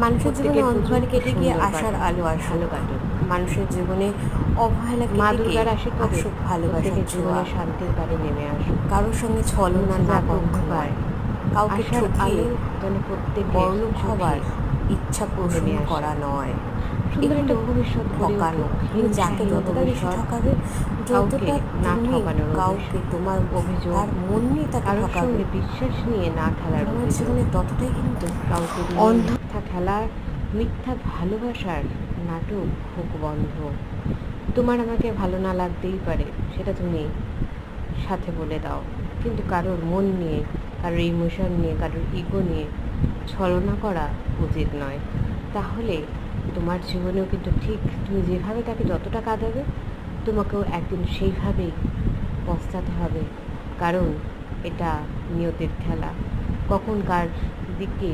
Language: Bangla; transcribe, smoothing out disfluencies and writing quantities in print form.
মানুষের জীবনে অন্ধকার কেটে গিয়ে আশার আলো আসে। ভালো কাটুক। মানুষের জীবনে অবহেলা মা কেটে গিয়ে দুর্গার আশীর্বাদে আসুক ভালোবাসার ছোঁয়া। জীবনে শান্তির বাড়ি নেমে আসুক। কারোর সঙ্গে ছলনা না বন্ধ নয়, কাউকে আশার ঠকিয়ে আলো যেন প্রত্যেকের বড়লোক হবার চোখে ইচ্ছা পোষণ নেমে আসে। করা নয়, সুন্দর একটা এগুলো ভবিষ্যৎ গড়ে ঠকানো। উঠুক, তুমি যাকে হিংসাহীন যতটা বেশি ভবিষ্যৎ, ঠকাবে, কাউকে যতটা না তুমি ঠকানোর কাউকে তোমার অভিযোগ, তার মন নিয়ে তাকে কারোর ঠকাবে, সঙ্গে বিশ্বাস নিয়ে না খেলার তোমার অভিযোগ, জীবনে ততটাই কিন্তু কাউকে নিয়ে অন্ধ মিথ্যা খেলার, মিথ্যা ভালোবাসার নাটক হোক বন্ধ। তোমার আমাকে ভালো না লাগতেই পারে, সেটা তুমি সাথে বলে দাও, কিন্তু কারোর মন নিয়ে, কারোর ইমোশন নিয়ে, কারোর ইগো নিয়ে ছলনা করা উচিত নয়। তাহলে তোমার জীবনেও কিন্তু ঠিক তুমি যেভাবে তাকে যতটা কাঁদাবে, তোমাকেও একদিন সেইভাবেই পস্তাতে হবে। কারণ এটা নিয়তির খেলা, কখন কার দিকে